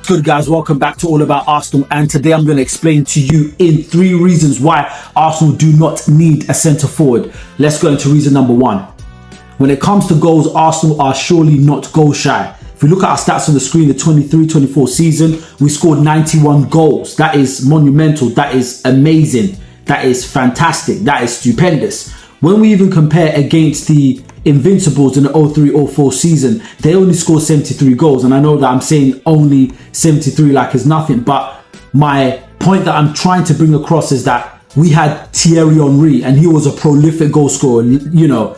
Good guys, welcome back to All About Arsenal, and today I'm going to explain to you in 3 reasons why Arsenal do not need a centre forward. Let's go into reason number 1. When it comes to goals, Arsenal are surely not goal shy. If you look at our stats on the screen, the 23-24 season, we scored 91 goals. That is monumental. That is amazing. That is fantastic. That is stupendous. When we even compare against the Invincibles in the 03-04 season, they only scored 73 goals. And I know that I'm saying only 73 like it's nothing, but my point that I'm trying to bring across is that we had Thierry Henry, and he was a prolific goal scorer, you know,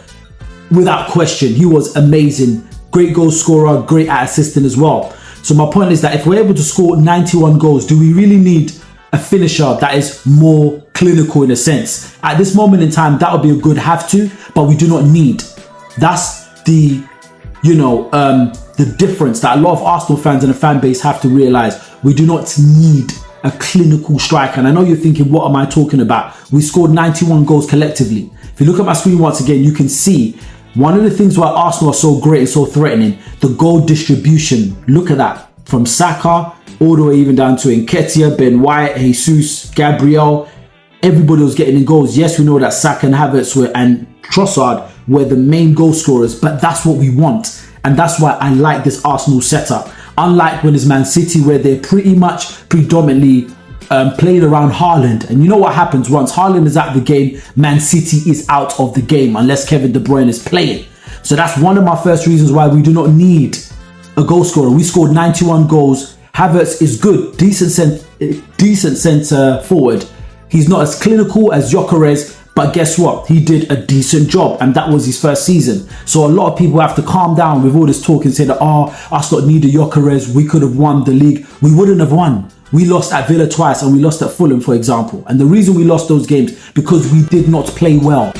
without question. He was amazing. Great goal scorer, great at assisting as well. So my point is that if we're able to score 91 goals, do we really need a finisher that is more clinical in a sense? At this moment in time, that would be a good have to, but we do not need. That's the, the difference that a lot of Arsenal fans and the fan base have to realize. We do not need a clinical striker. And I know you're thinking, what am I talking about? We scored 91 goals collectively. If you look at my screen once again, you can see one of the things why Arsenal are so great and so threatening, the goal distribution. Look at that. From Saka all the way even down to Nketiah, Ben White, Jesus, Gabriel. Everybody was getting in goals. Yes, we know that Saka and Havertz and Trossard were the main goal scorers, but that's what we want. And that's why I like this Arsenal setup. Unlike when it's Man City, where they're pretty much predominantly playing around Haaland. And you know what happens once Haaland is out of the game, Man City is out of the game unless Kevin De Bruyne is playing. So that's one of my first reasons why we do not need a goal scorer. We scored 91 goals. Havertz is good, decent centre forward. He's not as clinical as Gyokeres, but guess what? He did a decent job, and that was his first season. So a lot of people have to calm down with all this talk and say that, us not need a Gyokeres, we could have won the league. We wouldn't have won. We lost at Villa twice and we lost at Fulham, for example. And the reason we lost those games, because we did not play well.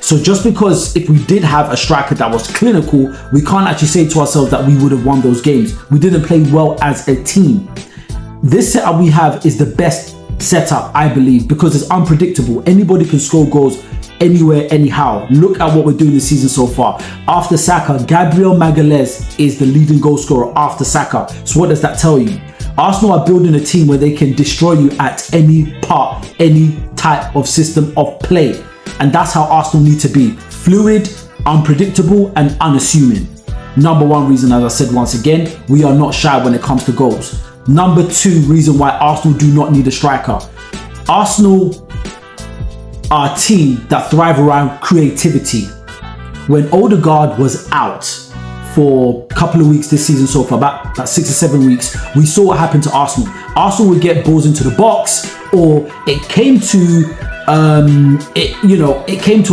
So just because if we did have a striker that was clinical, we can't actually say to ourselves that we would have won those games. We didn't play well as a team. This setup we have is the best setup, I believe, because it's unpredictable. Anybody can score goals anywhere, anyhow. Look at what we're doing this season so far. After Saka, Gabriel Magalhaes is the leading goal scorer after Saka. So what does that tell you? Arsenal are building a team where they can destroy you at any part, any type of system of play. And that's how Arsenal need to be. Fluid, unpredictable, and unassuming. Number 1 reason, as I said once again, we are not shy when it comes to goals. Number 2 reason why Arsenal do not need a striker. Arsenal are a team that thrive around creativity. When Odegaard was out for a couple of weeks this season so far, about 6 or 7 weeks, we saw what happened to Arsenal. Arsenal would get balls into the box, or it came to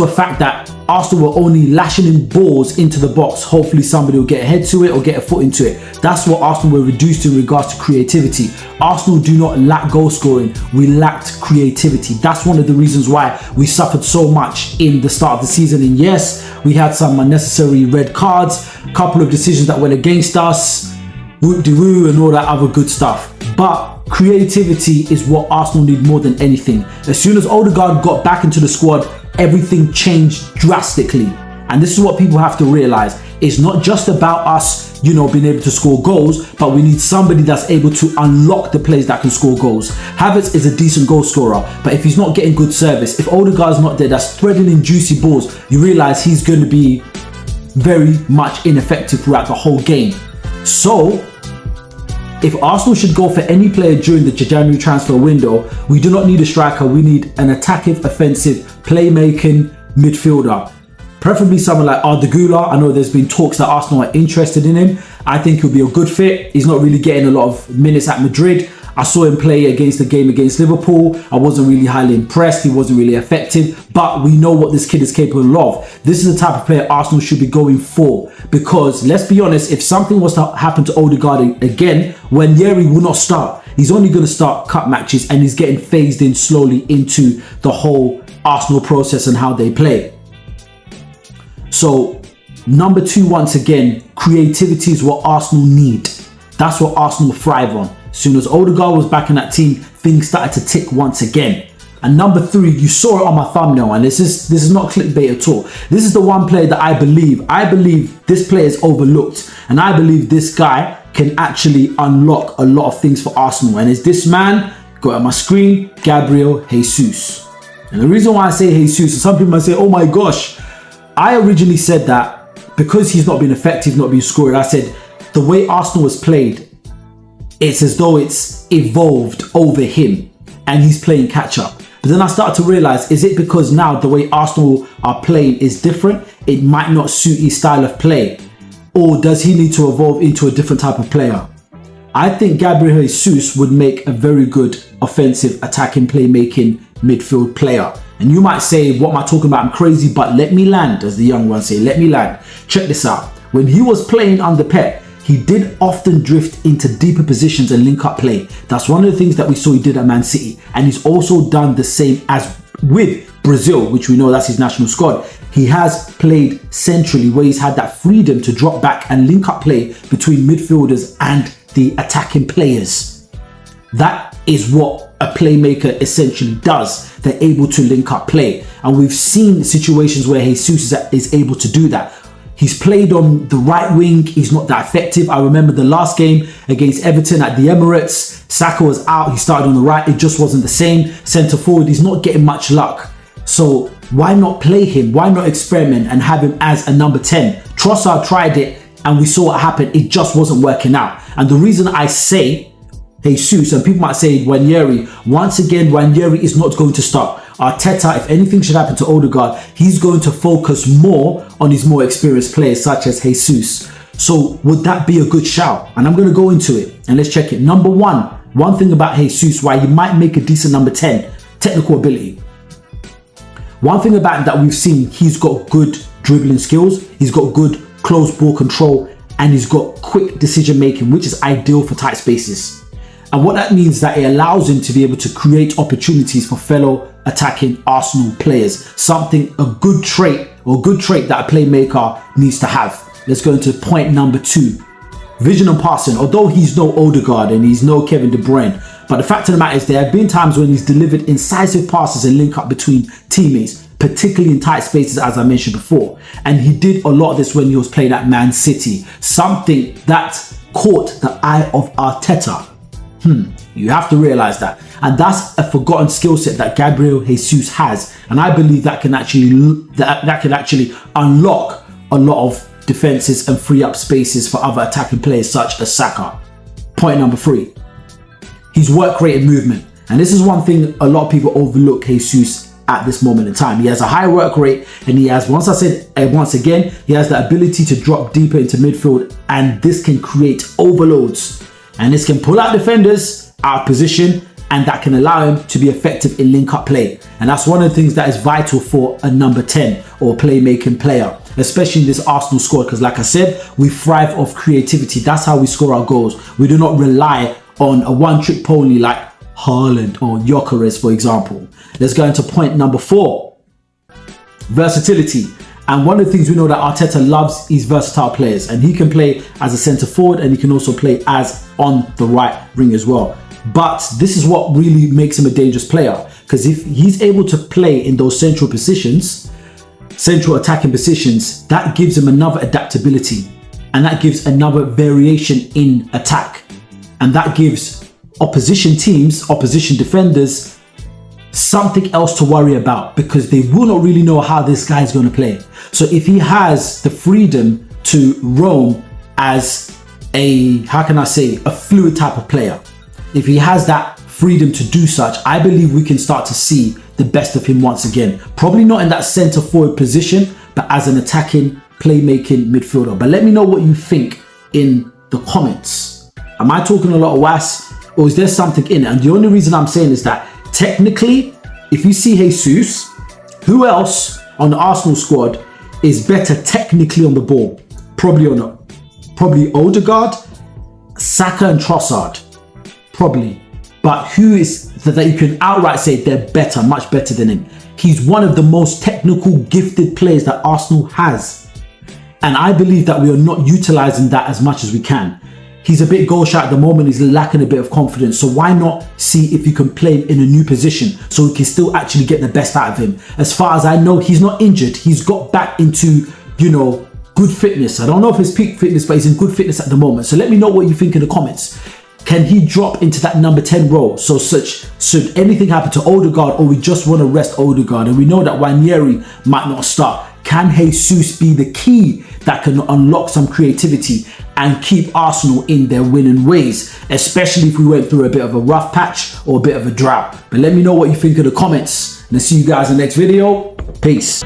a fact that Arsenal were only lashing in balls into the box. Hopefully somebody will get a head to it or get a foot into it. That's what Arsenal were reduced to in regards to creativity. Arsenal do not lack goal scoring. We lacked creativity. That's one of the reasons why we suffered so much in the start of the season. And yes, we had some unnecessary red cards, a couple of decisions that went against us, whoop-de-woo and all that other good stuff. But creativity is what Arsenal need more than anything. As soon as Odegaard got back into the squad, everything changed drastically. And this is what people have to realize. It's not just about us, being able to score goals, but we need somebody that's able to unlock the players that can score goals. Havertz is a decent goal scorer, but if he's not getting good service, if Odegaard's not there, that's threading in juicy balls, you realize he's going to be very much ineffective throughout the whole game. So if Arsenal should go for any player during the January transfer window, we do not need a striker. We need an attacking, offensive, playmaking midfielder. Preferably someone like Arda. I know there's been talks that Arsenal are interested in him. I think he'll be a good fit. He's not really getting a lot of minutes at Madrid. I saw him play against the game against Liverpool. I wasn't really highly impressed. He wasn't really effective, but we know what this kid is capable of. This is the type of player Arsenal should be going for, because let's be honest, if something was to happen to Odegaard again, Yeri will not start. He's only going to start cut matches, and he's getting phased in slowly into the whole Arsenal process and how they play. So number 2, once again, creativity is what Arsenal need. That's what Arsenal thrive on. As soon as Odegaard was back in that team, things started to tick once again. And number 3, you saw it on my thumbnail, and this is not clickbait at all. This is the one player that I believe this player is overlooked, and I believe this guy can actually unlock a lot of things for Arsenal. And it's this man, got on my screen, Gabriel Jesus. And the reason why I say Jesus, some people might say, oh my gosh, I originally said that because he's not been effective, not been scoring. I said the way Arsenal has played, it's as though it's evolved over him and he's playing catch up. But then I started to realize, is it because now the way Arsenal are playing is different? It might not suit his style of play. Or does he need to evolve into a different type of player? I think Gabriel Jesus would make a very good offensive, attacking, playmaking midfield player. And you might say, what am I talking about? I'm crazy, but let me land, as the young ones say, let me land. Check this out. When he was playing under Pep, he did often drift into deeper positions and link up play. That's one of the things that we saw he did at Man City. And he's also done the same as with Brazil, which we know that's his national squad. He has played centrally where he's had that freedom to drop back and link up play between midfielders and the attacking players. That is what a playmaker essentially does. They're able to link up play. And we've seen situations where Jesus is able to do that. He's played on the right wing. He's not that effective. I remember the last game against Everton at the Emirates. Saka was out. He started on the right. It just wasn't the same. Centre forward, he's not getting much luck. So why not play him? Why not experiment and have him as a number 10? Trossard tried it and we saw what happened. It just wasn't working out. And the reason I say Jesus, and people might say Ranieri, once again, Ranieri is not going to start. Arteta, if anything should happen to Odegaard, he's going to focus more on his more experienced players such as Jesus. So would that be a good shout? And I'm going to go into it and let's check it. Number one thing about Jesus, why he might make a decent number 10, technical ability. One thing about him that we've seen, he's got good dribbling skills, he's got good close ball control, and he's got quick decision making, which is ideal for tight spaces. And what that means is that it allows him to be able to create opportunities for fellow attacking Arsenal players. A good trait that a playmaker needs to have. Let's go into point number 2. Vision and passing. Although he's no Odegaard and he's no Kevin De Bruyne, but the fact of the matter is there have been times when he's delivered incisive passes and link up between teammates, particularly in tight spaces, as I mentioned before. And he did a lot of this when he was playing at Man City. Something that caught the eye of Arteta. You have to realize that. And that's a forgotten skill set that Gabriel Jesus has. And I believe that can actually unlock a lot of defenses and free up spaces for other attacking players such as Saka. Point number 3. His work rate and movement. And this is one thing a lot of people overlook Jesus at this moment in time. He has a high work rate and he has, once again, he has the ability to drop deeper into midfield, and this can create overloads. And this can pull out defenders out of position, and that can allow him to be effective in link-up play. And that's one of the things that is vital for a number 10 or playmaking player, especially in this Arsenal squad, because like I said, we thrive off creativity. That's how we score our goals. We do not rely on a one-trick pony like Haaland or Gyokeres, for example. Let's go into point number 4. Versatility. And one of the things we know that Arteta loves is versatile players, and he can play as a centre forward and he can also play as on the right wing as well. But this is what really makes him a dangerous player, because if he's able to play in those central positions, central attacking positions, that gives him another adaptability, and that gives another variation in attack, and that gives opposition teams, opposition defenders, something else to worry about, because they will not really know how this guy is going to play. So if he has the freedom to roam as a fluid type of player, if he has that freedom to do such, I believe we can start to see the best of him once again. Probably not in that centre forward position, but as an attacking, playmaking midfielder. But let me know what you think in the comments. Am I talking a lot of was, or is there something in it? And the only reason I'm saying is that technically, if you see Jesus, who else on the Arsenal squad is better technically on the ball? Probably Odegaard, Saka and Trossard. Probably. But who is that you can outright say they're better, much better than him? He's one of the most technical, gifted players that Arsenal has. And I believe that we are not utilising that as much as we can. He's a bit goal shy at the moment. He's lacking a bit of confidence. So why not see if you can play him in a new position so we can still actually get the best out of him? As far as I know, he's not injured. He's got back into, good fitness. I don't know if it's peak fitness, but he's in good fitness at the moment. So let me know what you think in the comments. Can he drop into that number 10 role? So should anything happen to Odegaard, or we just want to rest Odegaard, and we know that Ranieri might not start, can Jesus be the key that can unlock some creativity and keep Arsenal in their winning ways, especially if we went through a bit of a rough patch or a bit of a drought? But let me know what you think in the comments, and I'll see you guys in the next video. Peace.